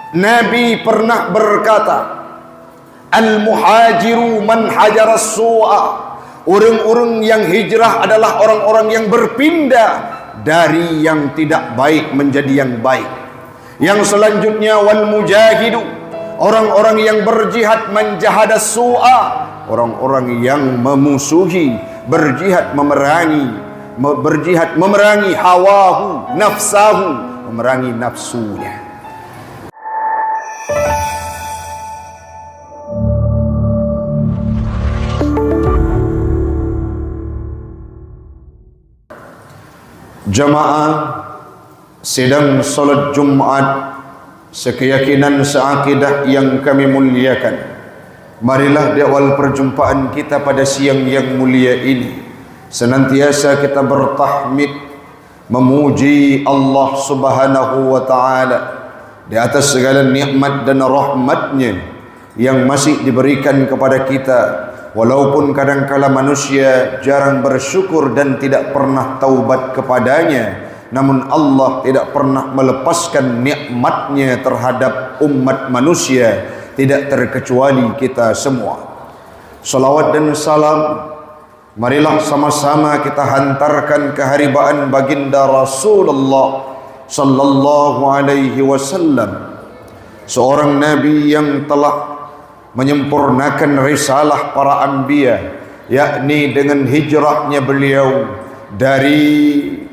Nabi pernah berkata, al-muhajiru man hajara su'a. Orang-orang yang hijrah adalah orang-orang yang berpindah dari yang tidak baik menjadi yang baik. Yang selanjutnya, wal mujahidu, orang-orang yang berjihad, menjahada su'a, orang-orang yang memusuhi, berjihad memerangi hawahu, nafsahu, memerangi nafsunya. Jamaah sedang solat Jumat sekeyakinan seakidah yang kami muliakan. Marilah di awal perjumpaan kita pada siang yang mulia ini senantiasa kita bertahmid, memuji Allah Subhanahu wa ta'ala di atas segala nikmat dan rahmatnya yang masih diberikan kepada kita. Walaupun kadangkala manusia jarang bersyukur dan tidak pernah taubat kepadanya, namun Allah tidak pernah melepaskan nikmatnya terhadap umat manusia, tidak terkecuali kita semua. Salawat dan salam marilah sama-sama kita hantarkan keharibaan baginda Rasulullah sallallahu alaihi wasallam, seorang nabi yang telah menyempurnakan risalah para anbiya, yakni dengan hijrahnya beliau dari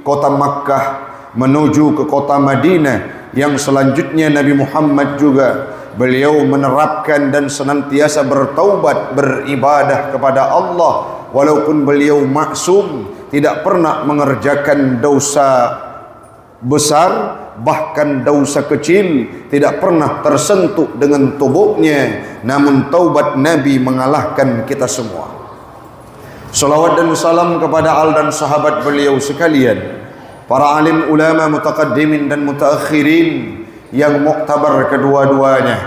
kota Makkah menuju ke kota Madinah, yang selanjutnya Nabi Muhammad juga beliau menerapkan dan senantiasa bertaubat, beribadah kepada Allah walaupun beliau maksum, tidak pernah mengerjakan dosa besar, bahkan dosa kecil tidak pernah tersentuh dengan tubuhnya, namun taubat Nabi mengalahkan kita semua. Salawat dan salam kepada al dan sahabat beliau sekalian, para alim ulama mutaqaddimin dan mutaakhirin yang muktabar kedua-duanya.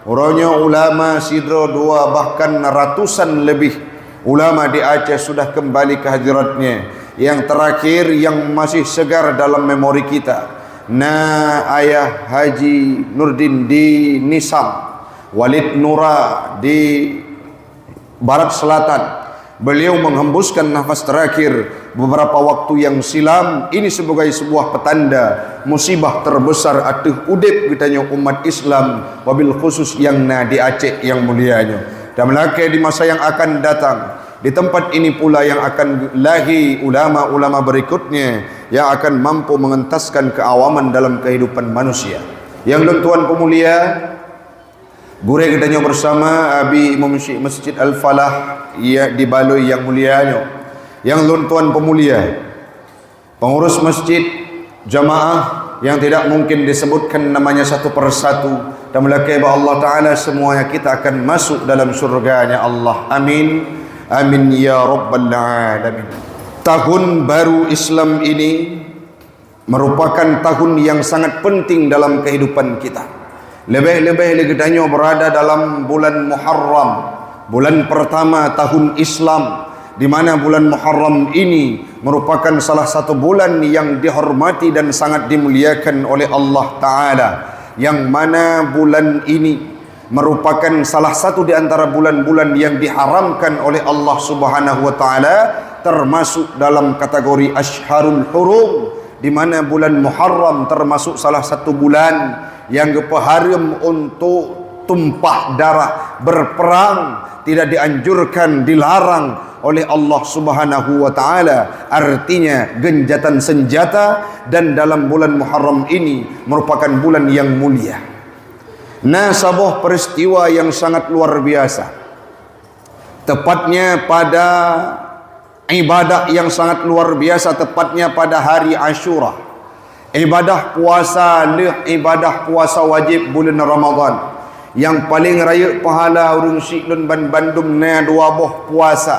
Urangnya ulama sidra dua bahkan ratusan lebih ulama di Aceh sudah kembali ke hadiratnya. Yang terakhir yang masih segar dalam memori kita, ayah Haji Nurdin di Nisam, Walid Nura di Barat Selatan. Beliau menghembuskan nafas terakhir beberapa waktu yang silam. Ini sebagai sebuah petanda musibah terbesar atuh udip kitanya umat Islam, wabil khusus yang di Aceh yang mulianya. Dan melaka di masa yang akan datang, di tempat ini pula yang akan lahir ulama-ulama berikutnya yang akan mampu mengentaskan keawaman dalam kehidupan manusia. Yang luntuan pemulia, gure kitanya bersama Abi Imam Syekh Masjid Al-Falah ia di Baloi yang mulianya. Yang luntuan pemulia, pengurus masjid, jamaah yang tidak mungkin disebutkan namanya satu persatu, dan melakai Allah Ta'ala semuanya kita akan masuk dalam surganya Allah. Amin. Amin ya rabbal alamin. Tahun baru Islam ini merupakan tahun yang sangat penting dalam kehidupan kita. Lebih-lebih lagi berada dalam bulan Muharram, bulan pertama tahun Islam, di mana bulan Muharram ini merupakan salah satu bulan yang dihormati dan sangat dimuliakan oleh Allah Ta'ala, yang mana bulan ini merupakan salah satu di antara bulan-bulan yang diharamkan oleh Allah Subhanahu wa taala, termasuk dalam kategori Ashharul Hurum, di mana bulan Muharram termasuk salah satu bulan yang haram untuk tumpah darah, berperang, tidak dianjurkan, dilarang oleh Allah Subhanahu wa taala. Artinya genjatan senjata, dan dalam bulan Muharram ini merupakan bulan yang mulia. Sebuah peristiwa yang sangat luar biasa, tepatnya pada ibadah yang sangat luar biasa, tepatnya pada hari Ashura, ibadah puasa wajib bulan Ramadan, yang paling raya pahala urung siklun ban bandum dua buah puasa.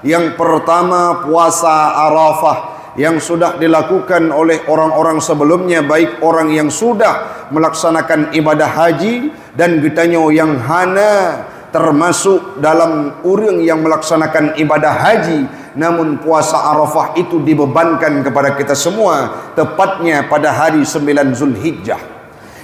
Yang pertama puasa Arafah, yang sudah dilakukan oleh orang-orang sebelumnya, baik orang yang sudah melaksanakan ibadah haji dan getanyo yang hana termasuk dalam orang yang melaksanakan ibadah haji, namun puasa Arafah itu dibebankan kepada kita semua, tepatnya pada hari 9 Zulhijjah.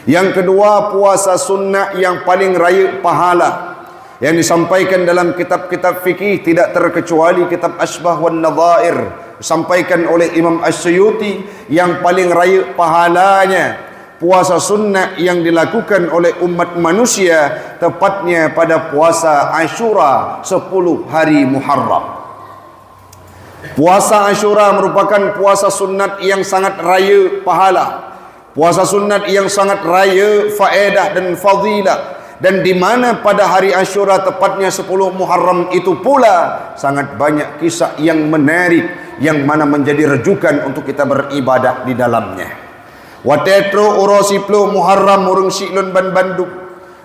Yang kedua, puasa sunnah yang paling raya pahala yang disampaikan dalam kitab-kitab fikih, tidak terkecuali kitab Asbah wan Nadhair, disampaikan oleh Imam As-Suyuti, yang paling raya pahalanya puasa sunnah yang dilakukan oleh umat manusia, tepatnya pada puasa Ashura 10 hari Muharram. Puasa Ashura merupakan puasa sunat yang sangat raya pahala, puasa sunat yang sangat raya faedah dan fadilah, dan di mana pada hari Ashura tepatnya 10 Muharram itu pula sangat banyak kisah yang menarik yang mana menjadi rujukan untuk kita beribadah di dalamnya. Watetro urosiplo Muharram urung siklun ban Bandung,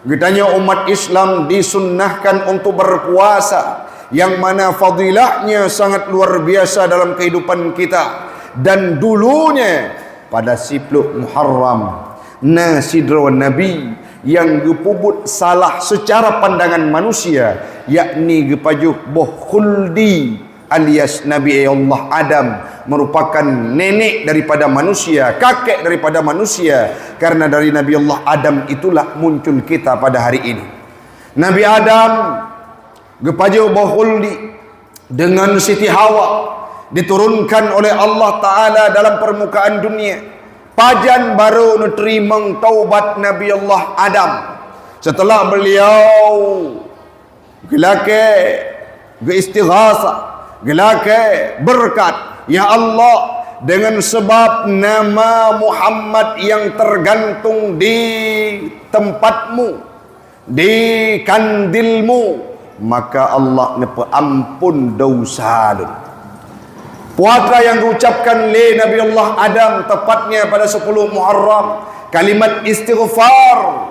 getanya umat Islam disunnahkan untuk berpuasa, yang mana fadilahnya sangat luar biasa dalam kehidupan kita. Dan dulunya pada 10 Muharram nasidro Nabi yang gepubut salah secara pandangan manusia, yakni gepajuh boh khuldi alias Nabi Allah Adam, merupakan nenek daripada manusia, kakek daripada manusia, karena dari Nabi Allah Adam itulah muncul kita pada hari ini. Nabi Adam gepajuh boh khuldi dengan Siti Hawa diturunkan oleh Allah Ta'ala dalam permukaan dunia. Pajan baru menerima taubat Nabi Allah Adam setelah beliau gelake istighasa, gelake berkat, ya Allah, dengan sebab nama Muhammad yang tergantung di tempatmu, di kandilmu, maka Allah nepa ampun dosa. Puasa yang diucapkan oleh Nabi Allah Adam tepatnya pada 10 Muharram, kalimat istighfar,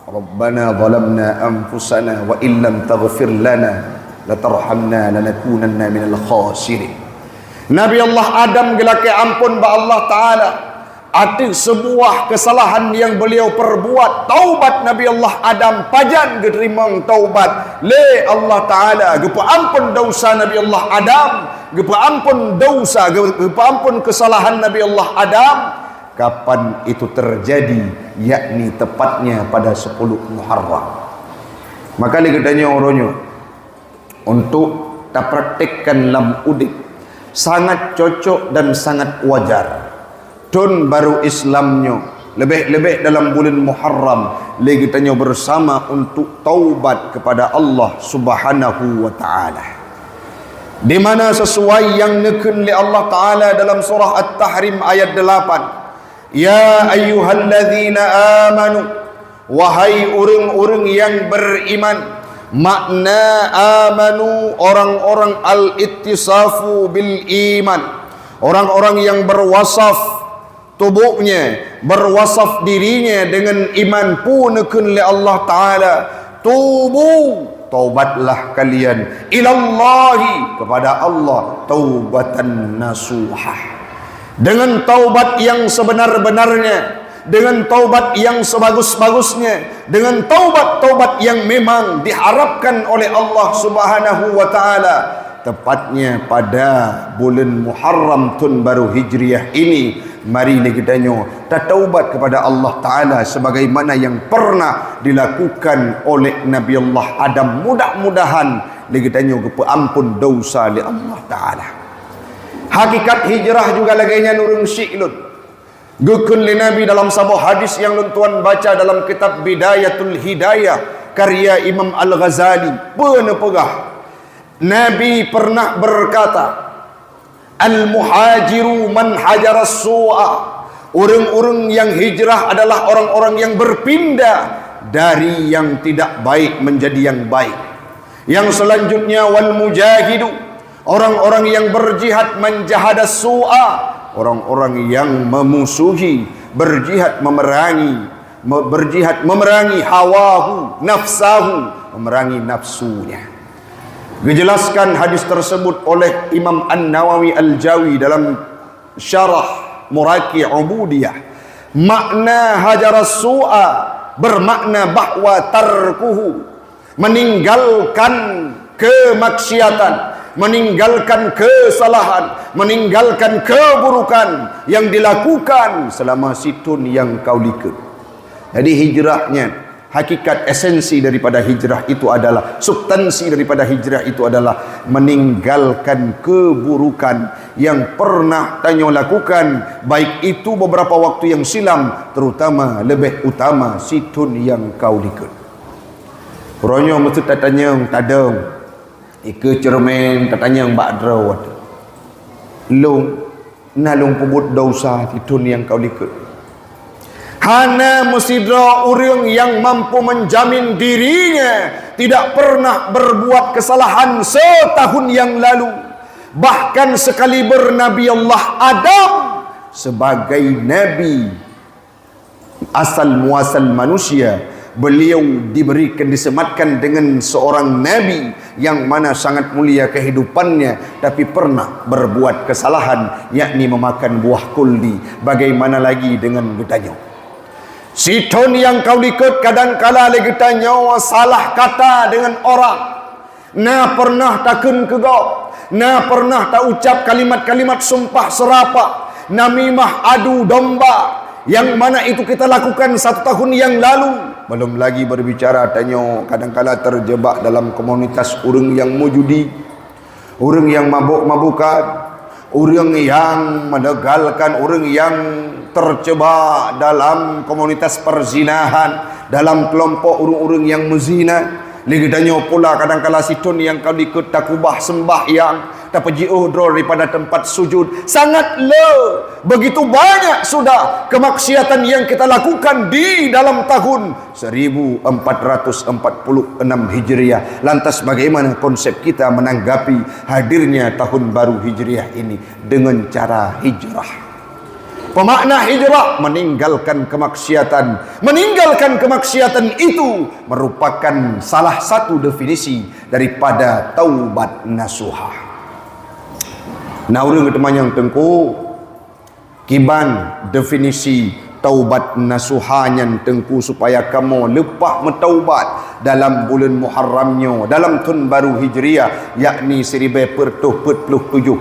Rabbana zalamna anfusana wa illam taghfir lana latarhamna lanakunanna minal khasirin. Nabi Allah Adam gelake ampun ba Allah Ta'ala atas sebuah kesalahan yang beliau perbuat. Taubat Nabi Allah Adam pajan gerimang taubat le Allah Ta'ala, gepa ampun dosa Nabi Allah Adam, gepa ampun dosa, gepa ampun kesalahan Nabi Allah Adam. Kapan itu terjadi? Yakni tepatnya pada 10 Muharram. Maka ligedanya oronyo untuk tak praktekkan lam udik sangat cocok dan sangat wajar. Don baru Islamnya lebih-lebih dalam bulan Muharram lagi tanya bersama untuk taubat kepada Allah Subhanahu wa Ta'ala, di mana sesuai yang neken li Allah Ta'ala dalam surah At-Tahrim ayat 8, ya ayyuhalladzina amanu, wahai orang-orang yang beriman. Makna amanu orang-orang al-ittisafu bil iman, orang-orang yang berwasaf tubuhnya, berwasaf dirinya dengan iman punekun li Allah Ta'ala. Tubu, taubatlah kalian, ilallahi, kepada Allah, taubatan nasuhah, dengan taubat yang sebenar-benarnya, dengan taubat yang sebagus-bagusnya, dengan taubat-taubat yang memang diharapkan oleh Allah Subhanahu wa Ta'ala. Tepatnya pada bulan Muharram tun baru Hijriah ini, mari kita taubat kepada Allah Ta'ala sebagaimana yang pernah dilakukan oleh Nabi Allah Adam. Mudah-mudahan kita ampun dosa li Allah Ta'ala. Hakikat hijrah juga lagainya nurung syiklun gukun li Nabi dalam sebuah hadis yang tuan baca dalam kitab Bidayatul Hidayah karya Imam Al-Ghazali. Penepegah Nabi pernah berkata, al-muhajiru man hajara su'a, orang-orang yang hijrah adalah orang-orang yang berpindah dari yang tidak baik menjadi yang baik. Yang selanjutnya wal mujahidu, orang-orang yang berjihad menjahadas su'a, orang-orang yang memusuhi, berjihad memerangi hawahu, nafsahu, memerangi nafsunya. Dijelaskan hadis tersebut oleh Imam An-Nawawi Al-Jawi dalam syarah Muraqi Ubudiyah. Makna hajaras su'a bermakna bahwa tarkuhu, meninggalkan kemaksiatan, meninggalkan kesalahan, meninggalkan keburukan yang dilakukan selama situn yang kau likut. Jadi hijrahnya, hakikat esensi daripada hijrah itu adalah, substansi daripada hijrah itu adalah meninggalkan keburukan yang pernah tanyo lakukan, baik itu beberapa waktu yang silam, terutama lebih utama situn yang kau likut. Ronyo mesti tanya tadang ike cermen katanya mbak drawat long nalung pebut dosa situn yang kau likut. Hana musidra orang yang mampu menjamin dirinya tidak pernah berbuat kesalahan setahun yang lalu. Bahkan sekaliber Nabi Allah Adam sebagai Nabi asal muasal manusia, beliau diberikan, disematkan dengan seorang Nabi yang mana sangat mulia kehidupannya, tapi pernah berbuat kesalahan, yakni memakan buah kuldi. Bagaimana lagi dengan getanyo? Siton yang kau likut kadangkala lagi tanya salah kata dengan orang. Nah pernah takun ke kau. Nah pernah tak ucap kalimat-kalimat sumpah serapah, namimah, adu domba, yang mana itu kita lakukan 1 tahun yang lalu. Belum lagi berbicara tanya kadangkala terjebak dalam komunitas orang yang mujudi, orang yang mabuk-mabukan, orang yang melegalkan, orang yang terjebak dalam komunitas perzinahan, dalam kelompok orang-orang yang mezina. Lagi tanya pula kadangkala situn yang kau ikut takubah sembahyang, tak pergi uhdro daripada tempat sujud. Sangat begitu banyak sudah kemaksiatan yang kita lakukan di dalam tahun 1446 Hijriah. Lantas bagaimana konsep kita menanggapi hadirnya tahun baru Hijriah ini dengan cara hijrah? Pemakna hijrah meninggalkan kemaksiatan. Meninggalkan kemaksiatan itu merupakan salah satu definisi daripada taubat nasuha. Nah, orang teman yang tengku kiban definisi taubat nasuhanya tengku supaya kamu lepas mentaubat dalam bulan Muharramnya, dalam tahun baru Hijriah, yakni 1447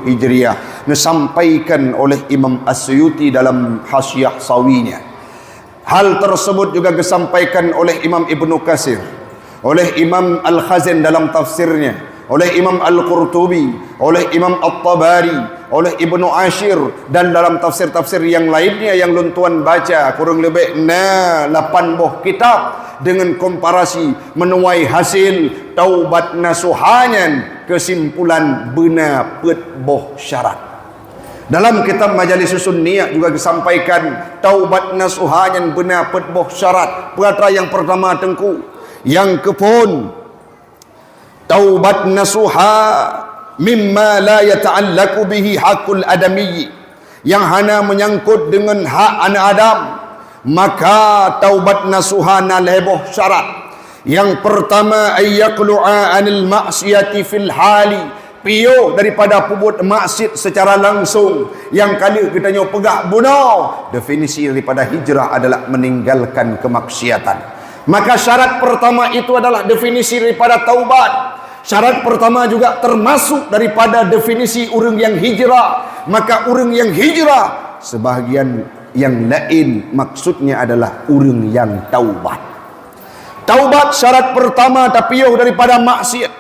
Hijriah, disampaikan oleh Imam As-Suyuti dalam Hasyiah Sawinya. Hal tersebut juga disampaikan oleh Imam Ibnu Katsir, oleh Imam Al-Khazin dalam tafsirnya, oleh Imam Al-Qurtubi, oleh Imam At-Tabari, oleh Ibnu Ashir, dan dalam tafsir-tafsir yang lainnya yang luntuan baca kurang lebih 8 buah kitab dengan komparasi menuai hasil taubat nasuhanyan, kesimpulan bena pet boh syarat. Dalam kitab Majalis Sunniyah juga disampaikan taubat nasuhanyan bena pet boh syarat. Perkara yang pertama tengku, yang kepun taubat nasuha mimma la yata'allaku bihi hakul adamiyyi, yang hana menyangkut dengan hak anak Adam, maka taubat nasuhana leboh syarat. Yang pertama ayyaqlu'a anil ma'siyati fil hali, pio daripada pubut maksiat secara langsung. Yang kali kita nyo pegah bunuh. Definisi daripada hijrah adalah meninggalkan kemaksiatan. Maka syarat pertama itu adalah definisi daripada taubat. Syarat pertama juga termasuk daripada definisi orang yang hijrah. Maka orang yang hijrah, sebahagian yang lain maksudnya adalah orang yang taubat. Taubat syarat pertama tapiuh daripada maksiat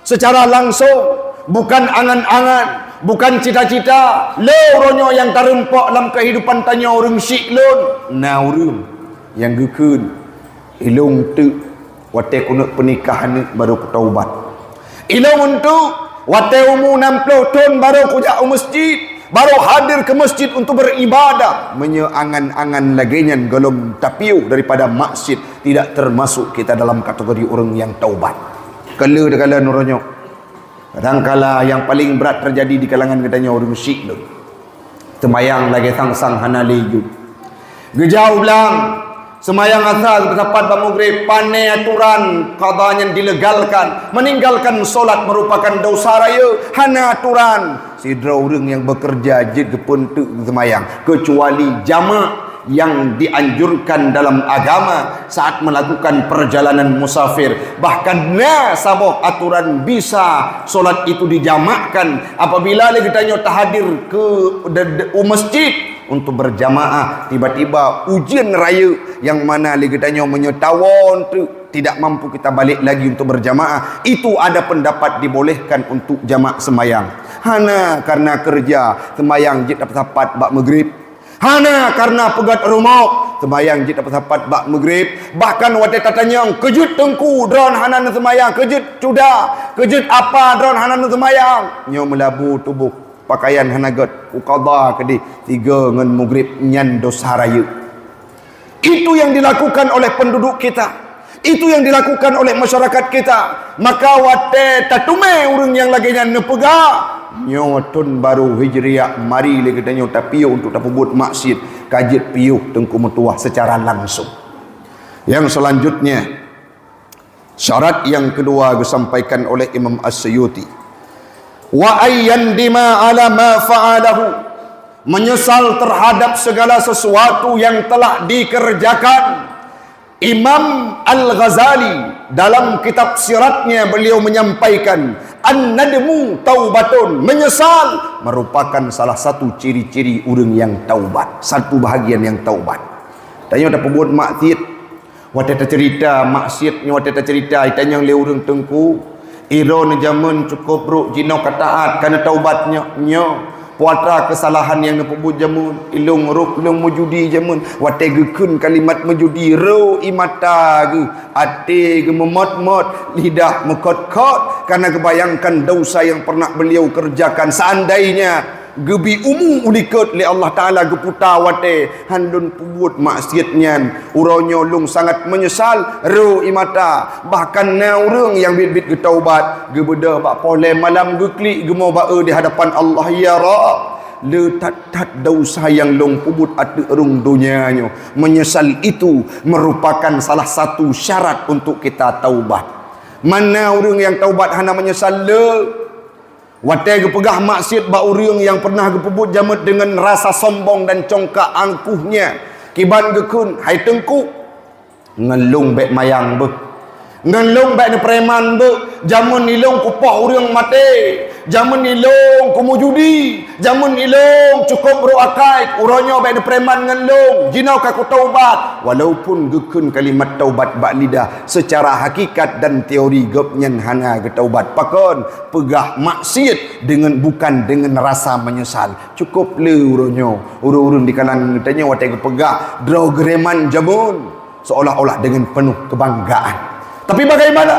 secara langsung, bukan angan-angan, bukan cita-cita. Ronyo yang terempak dalam kehidupan tanya orang syiklun. Nah orang yang gekun ilung tu wate kuno pernikahan ni baru taubat. Ilmu untuk wate umur 60 tahun baru kujak masjid, baru hadir ke masjid untuk beribadah. Menyeangan-angan laginya golong tapiu daripada maksiat, tidak termasuk kita dalam kategori orang yang taubat. Kala nuronyo, kadangkala yang paling berat terjadi di kalangan katanya orang syik tu. Temayang lagi sang-sang hana leju. Gejau belang semayang asal tepat bamughrib, panai aturan qadanya dilegalkan, meninggalkan solat merupakan dosa raya, hana aturan. Sidra orang yang bekerja jid kepun tu semayang, kecuali jamak yang dianjurkan dalam agama saat melakukan perjalanan musafir. Bahkan sabah aturan bisa solat itu dijamakkan apabila kita tanya tahadir ke masjid untuk berjamaah, tiba-tiba ujian raya yang mana lagi tanya menyetawon tu tidak mampu kita balik lagi untuk berjamaah, itu ada pendapat dibolehkan untuk jamaah semayang. Hana karena kerja semayang jid dapat sapat bak maghrib, hana karena pegat rumah semayang jid dapat sapat bak maghrib. Bahkan wadah tatanya kejut tengku dron hanan semayang, kejut cuda, kejut apa dron hanan semayang, nyo melabu tubuh pakaian hanagat uqadha kedi 3 ngan maghrib nyan dosa raya. Itu yang dilakukan oleh penduduk kita, itu yang dilakukan oleh masyarakat kita. Maka wate tatume urang yang lagi nya nepega nyotun baru hijriah mari le kita nyota piu untuk tapubut maksiat kajit piu tengku metuah secara langsung. Yang selanjutnya, syarat yang kedua disampaikan oleh Imam As-Suyuti, wa ayyandima ala ma fa'alahu, menyesal terhadap segala sesuatu yang telah dikerjakan. Imam Al-Ghazali dalam kitab siratnya beliau menyampaikan an-nadmu taubatun, menyesal merupakan salah satu ciri-ciri orang yang taubat, satu bahagian yang taubat. Tanya dah perbuat maksiat, wata cerita maksiatnya, wata cerita itanya le urang tengku iron zaman cukup bro jino kataat karena taubatnya nyo puatra kesalahan yang napubut jamun ilung ruk ilung mujudi jamun wate gekun kalimat mujudi ro imata ge ate ge memot-mot lidah mekot-kot karena kebayangkan dosa yang pernah beliau kerjakan. Seandainya gebi ulikat li Allah Ta'ala geputa wate handun pubut maksiatnya uronyo lung sangat menyesal ro imata. Bahkan na urang yang bit-bit getaubat gebeda bak pole malam geklik gemau bae di hadapan Allah, ya Rabb le tat dosa yang long pubut ate erung dunianyo. Menyesal itu merupakan salah satu syarat untuk kita taubat. Mana urang yang taubat hana menyesal le watai gepegah maksiat ba urang yang pernah gepebut jamet dengan rasa sombong dan congkak angkuhnya kiban gekun hai tengku ngelung bek mayang be, ngelung bek ne preman be, jamun nilung kupah urang mate, jamun nilung kumujudi, jamun nilung cukup bro akai uronyo bek ne preman ngelung jinau ka ku taubat. Walaupun gekun kalimat taubat bak lidah, secara hakikat dan teori gepnyen hana getaubat pakon pegah maksiat dengan bukan dengan rasa menyesal. Cukup le uronyo urung-urung di kalangan tanya watai gepegah drogreman jamun seolah-olah dengan penuh kebanggaan. Tapi bagaimana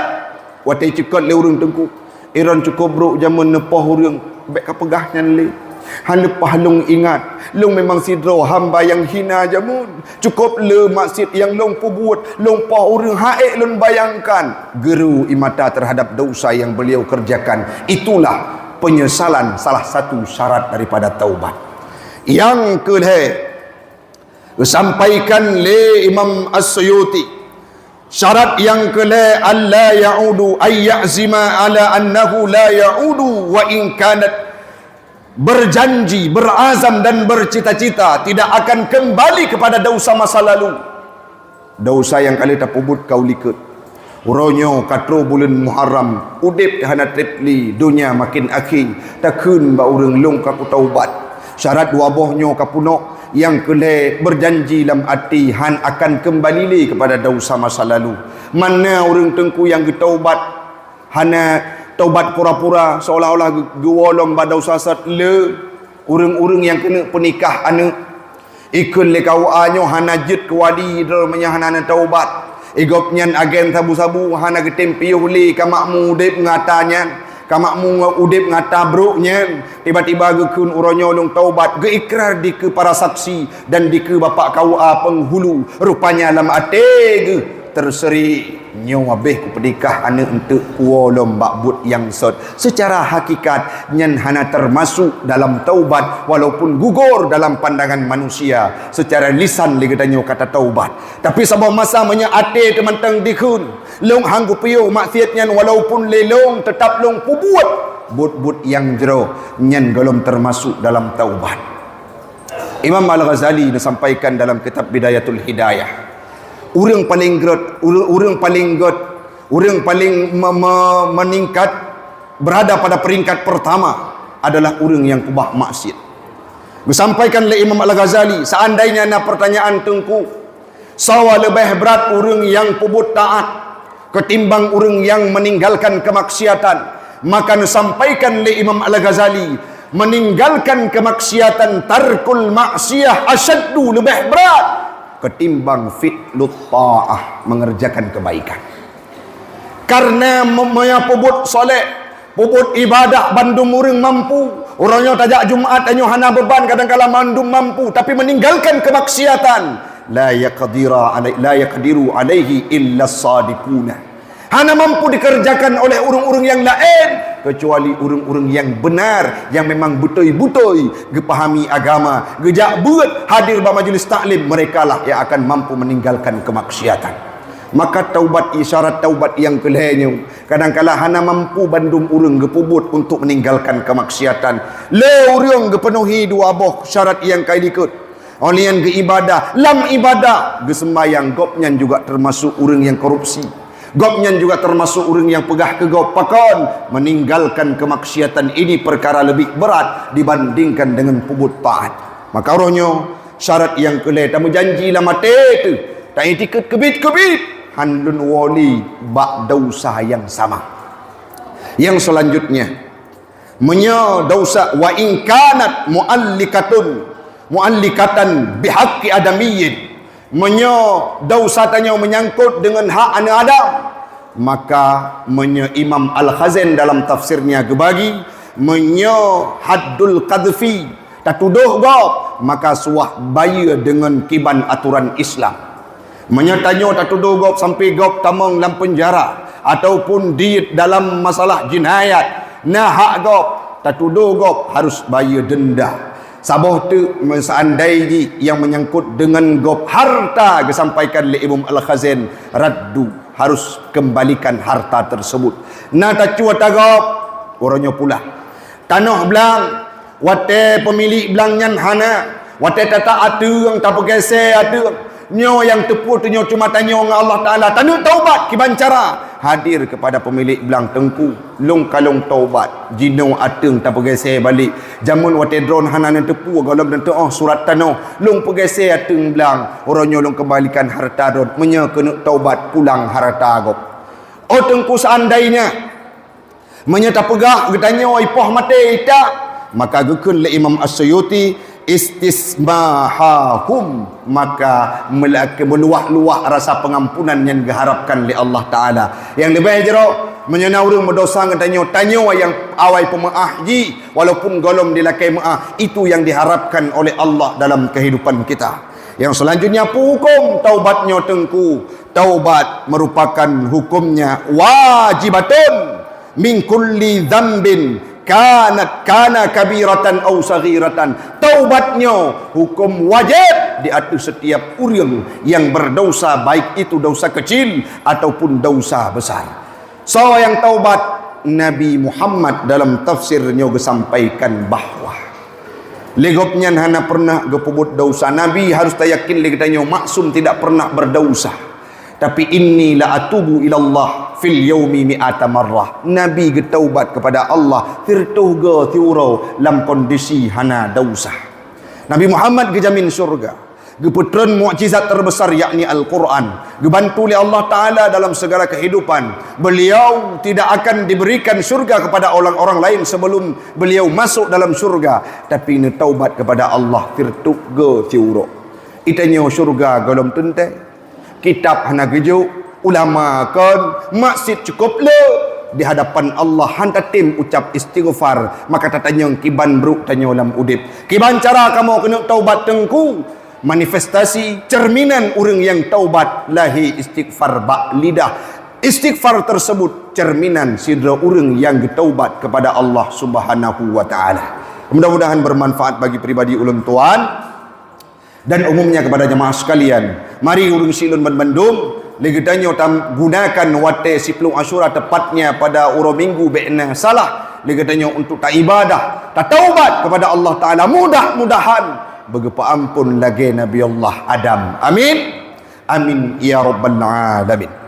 watai cekot le urung tengku iron cukup bro jamun nepoh urang bek kapegahnya le hanepah lung ingat lung memang sidro hamba yang hina jamun cukup le maksiat yang lung pubut lung poh urang haek lun bayangkan geru imata terhadap dosa yang beliau kerjakan. Itulah penyesalan salah satu syarat daripada taubat. Yang kedua disampaikan le Imam As-Suyuti, syarat yang kedua alla ya'udu ay ya'zima ala annahu la ya'udu wa in kanat, berjanji, berazam dan bercita-cita tidak akan kembali kepada dosa masa lalu. Dosa yang kali tapubut kau liket uronyo katro bulan Muharram udip hana tetli dunia makin akhir takun ba urang long ka taubat. Syarat wabohnyo kapunok yang kele berjanji dalam hati han akan kembali li kepada dosa masa lalu. Mana urang tengku yang getaubat hana taubat pura-pura seolah-olah gewolong badau sasat le urang-urang yang kena penikah anu ikun le kawanyo hana jid kewadi dal menyahana taubat igopnyan agen sabu-sabu hana getempiu li ka makmu udip ngatanya ka makmu udip ngata bruknya tiba-tiba gekun uronyo long taubat ge ikrar di ke para saksi dan di ke bapak KUA penghulu rupanya lam ate ge terseri nyawa beh ku pedikah ane untuk kuolom bakbut yang sot. Secara hakikat nyen hana termasuk dalam taubat walaupun gugur dalam pandangan manusia. Secara lisan ligedanyo kata taubat. Tapi sabah masa menya ate teman-teng dikun long hanggu piu maksiat nyen walaupun lelong tetap long pubuat but-but yang jero nyen golom termasuk dalam taubat. Imam Al-Ghazali disampaikan dalam kitab Bidayatul Hidayah, orang paling great, orang paling meningkat berada pada peringkat pertama adalah orang yang kubah maksiat. Disampaikan oleh Imam Al-Ghazali, seandainya ada pertanyaan tengku, sawa lebih berat orang yang pubut taat ketimbang orang yang meninggalkan kemaksiatan, maka disampaikan oleh Imam Al-Ghazali, meninggalkan kemaksiatan, tarkul maksiyah asyaddu, lebih berat ketimbang fi'lut ta'ah, mengerjakan kebaikan. Karena pubut soleh, puput ibadah bandum orang mampu, orangnya tajak Jumaat hanya hana beban, kadang-kadang bandum mampu, tapi meninggalkan kemaksiatan, la yaqdiru alaihi illa sadiquna, hana mampu dikerjakan oleh orang-orang yang lain kecuali orang-orang yang benar, yang memang betul-betul gepahami agama, gejak buat hadir pada majlis taklim, mereka lah yang akan mampu meninggalkan kemaksiatan. Maka taubat, isyarat taubat yang kelihnya, kadang-kala hana mampu bandum urang gepubut untuk meninggalkan kemaksiatan. Le urang gepenuhi dua boh syarat yang kai dikut. Olian ge ibadah, lam ibadah ge sembayang, gopnyan juga termasuk urang yang korupsi. Gopnyan juga termasuk urang yang pegah ke gop pakon. Meninggalkan kemaksiatan ini perkara lebih berat dibandingkan dengan pubut taat. Maka rohnya syarat yang kelih tamu janji lah mati tu. Tak itikut kebit-kebit. Handun wali bak dosa yang sama. Yang selanjutnya, dosa wa in kanat muallikatan bihaqqi adamiyyin, dosa tanya menyangkut dengan hak anak Adam, maka Imam Al-Khazin dalam tafsirnya gebagi haddul qadfi, tak tuduh gop, maka suah bayar dengan kiban aturan Islam. Menyatanya tak tuduh gop sampai gop tamang dalam penjara ataupun diet dalam masalah jinayat, nah hak gop tak tuduh gop harus bayar denda. Sabah tu seandainya yang menyangkut dengan gop harta, disampaikan oleh Imam Al-Khazin, raddu, harus kembalikan harta tersebut. Nah tak cuat gop orangnya pula tanah belang wate pemilik belangnya hana wate tata atu yang tak pergese atu nyo yang tepu tu nyo cuma tanya dengan Allah Ta'ala, tanya taubat kiban cara hadir kepada pemilik belang tengku, long kalong taubat jino ateng tak pergese balik jamun wate drone hanan tepu galam dan surat tanah long pergese ateng belang orangnya long kembalikan harta rod menya kena taubat pulang harta gop. Oh tengku seandainya menya tak pegah getanya ipah mati tak, maka gekun le Imam As-Suyuti istismahahum, maka meluah-luah rasa pengampunan yang diharapkan oleh Allah Ta'ala. Yang lebih jerok menyana orang berdosa tanya yang awal pemaah ji, walaupun golom dilakai maah, itu yang diharapkan oleh Allah dalam kehidupan kita. Yang selanjutnya hukum taubatnya tengku. Taubat merupakan hukumnya wajibatun min kulli dzambin kana kabiratan au saghiratan. Taubatnya hukum wajib di atas setiap orang yang berdosa, baik itu dosa kecil ataupun dosa besar. So yang taubat, Nabi Muhammad dalam tafsirnya disampaikan bahwa legopnya hana pernah gepubut dosa. Nabi harus yakin leganya maksum tidak pernah berdosa. Tapi inni la atubu ilallah fil yaumi mi'ata marrah. Nabi getaubat kepada Allah tirtuh ge tiurau dalam kondisi hana dosa. Nabi Muhammad gejamin surga, geputran mukjizat terbesar yakni Al-Quran, gebantu oleh Allah Ta'ala dalam segala kehidupan. Beliau tidak akan diberikan surga kepada orang-orang lain sebelum beliau masuk dalam surga, tapi ini taubat kepada Allah tirtuh ge tiurau. Itanya surga golom tuntai, kitab hana gejuk, ulama kan masjid cukup le di hadapan Allah hanta tim ucap istighfar, maka tatanya kiban bruk tanya ulam udip. Kiban cara kamu kena taubat tengku, manifestasi cerminan orang yang taubat lahi istighfar bak lidah. Istighfar tersebut cerminan sidra orang yang bertaubat kepada Allah Subhanahu wa taala. Mudah-mudahan bermanfaat bagi pribadi ulun tuan dan umumnya kepada jemaah sekalian. Mari urung silun bandum legitanya gunakan wate siplung Asyura tepatnya pada uro minggu be'na salah legitanya untuk tak ibadah, tak taubat kepada Allah Ta'ala. Mudah-mudahan begepa ampun lagi Nabi Allah Adam. Amin. Amin ya rabbal alamin.